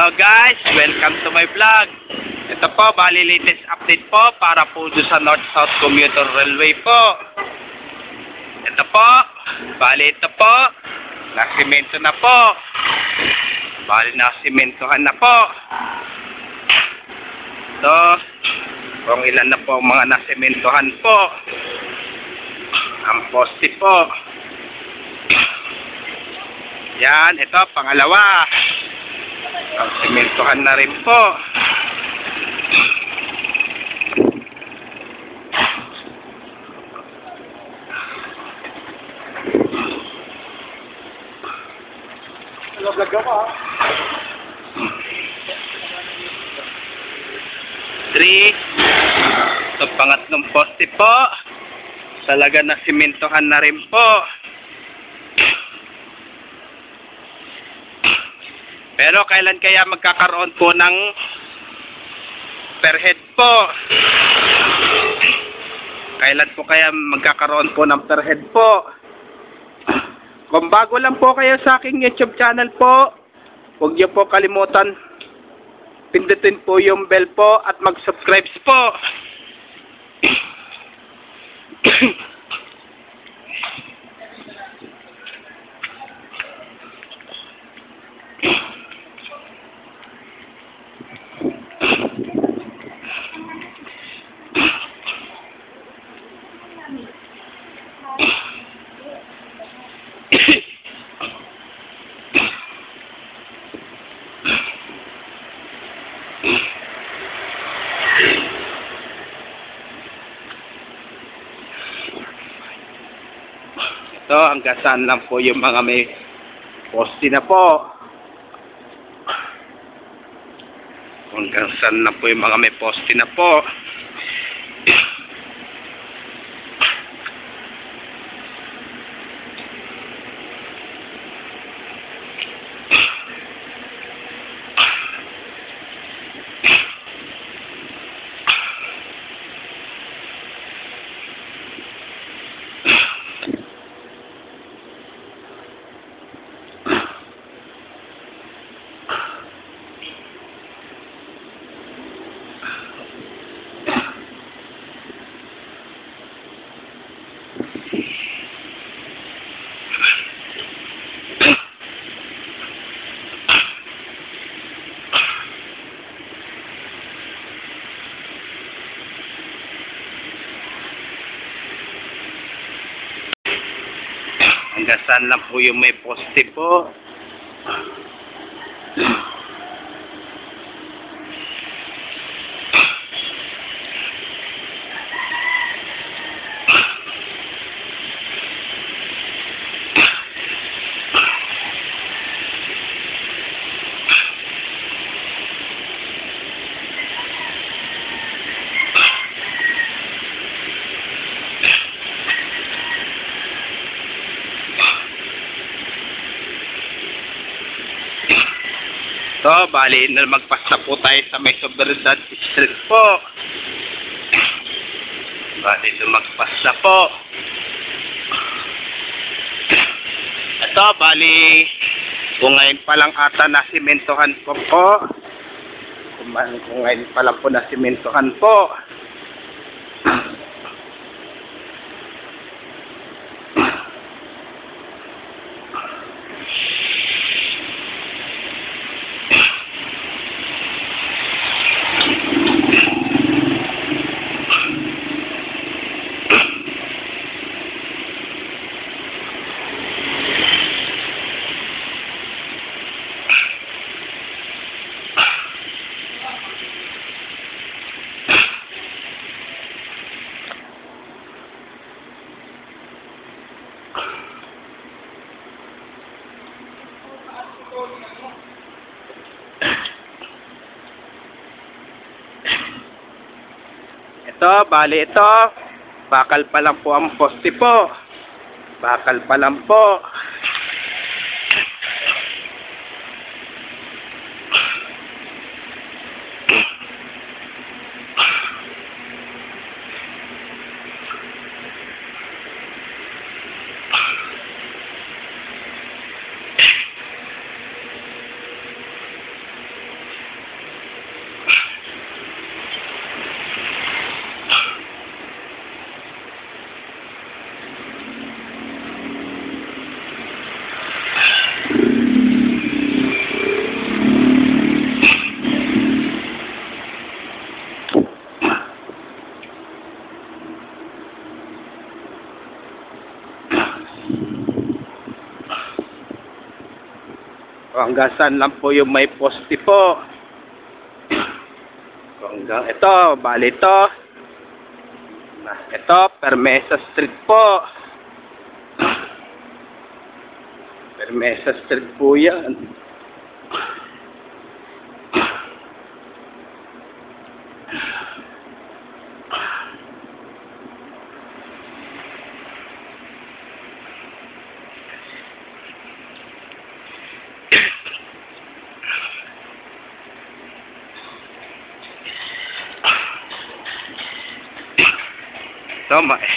Hello guys, welcome to my vlog. Ito po, bali latest update po para po sa North-South Commuter Railway po. Ito po, bali ito po, nasimento na po. Bali nasimentohan na po. Ito, kung ilan na po ang mga nasimentohan po. Ang poste po. Yan, ito, pangalawa. Ang simentohan na rin po. Hello, vlog ka pa. 3. Sa pangatlong poste po. Talaga na simentohan na rin po. Pero kailan kaya magkakaroon po ng per head po? Kailan po kaya magkakaroon po ng per head po? Kung bago lang po kayo sa aking YouTube channel po, huwag niyo po kalimutan pindutin po yung bell po at mag-subscribe po. Ito, hanggang saan lang po yung mga may poste na po. Hanggang saan lang po yung mga may poste na po. Hanggang saan lang po yung may poste po. So, bali na magpasta po tayo sa may Soberanad Street po. Bali na magpasta po. Ito, bali kung ngayon pa lang ata nasimentohan po po. Kung ngayon pa lang po nasimentohan po. Ito, bali ito. Bakal pa lang po ang poste po. Bakal pa lang po. Hanggang saan lang po yung may poste po. Hanggang ito, bali ito. Ito, Permesa Street po. Permesa Street po yan. Tama eh.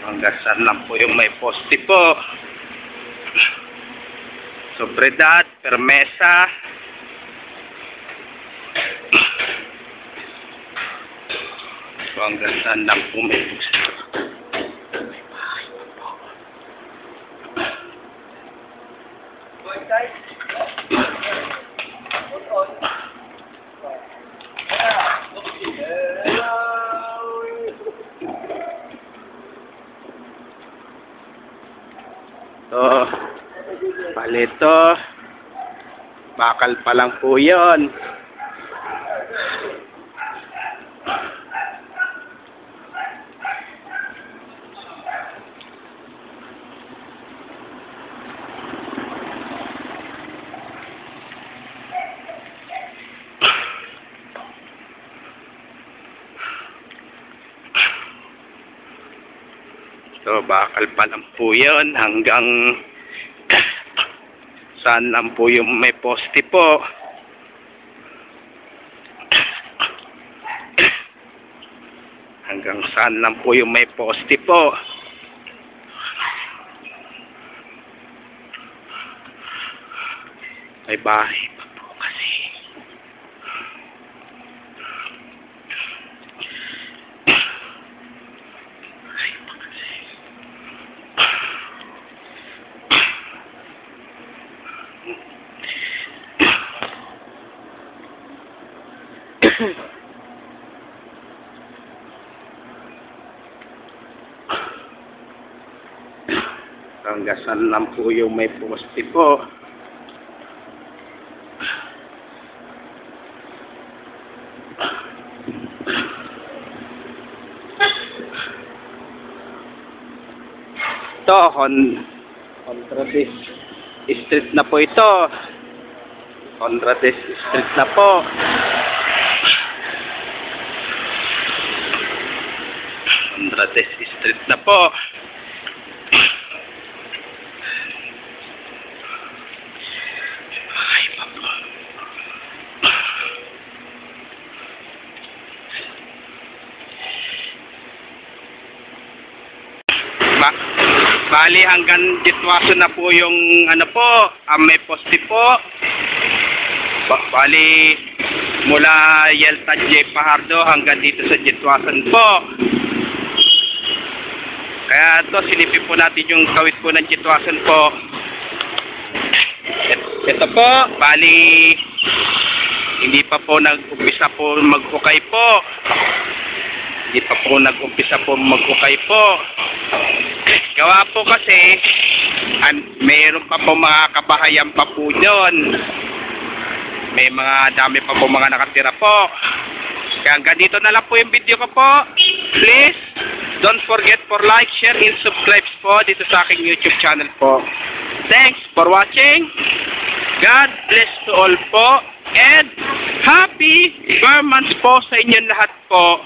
Hanggang saan lang po yung may poste po. Sobriedad, Permesa. So hanggang saan lang po may poste. So, palito, bakal pa lang po yun. So, bakal pa lang po yun hanggang saan lang po yung may poste po. Hanggang saan lang po yung may poste po. May bahay pa po kasi. Hanggang saan lang po yung may poste po. Ito, Contrades Street na po ito. Contrades Street na po. Contrades Street na po. Bali hanggang Jitwaso na po yung ano po, may poste po. Bali mula Yelta J. Pajardo hanggang dito sa Jitwasan po. Kaya ito silipin po natin yung kawit po ng Jitwasan po. Ito po, bali hindi pa po nag-umpisa po mag-ukay po. Hindi pa po nag-umpisa po mag-ukay po. Gawa po kasi mayroon pa po mga kabahayan pa po doon. May mga dami pa po mga nakatira po. Kaya hanggang dito na lang po yung video ko po. Please don't forget for like, share, and subscribe po dito sa aking YouTube channel po. Thanks for watching. God bless to all po. And happy Burmans po sa inyo lahat po.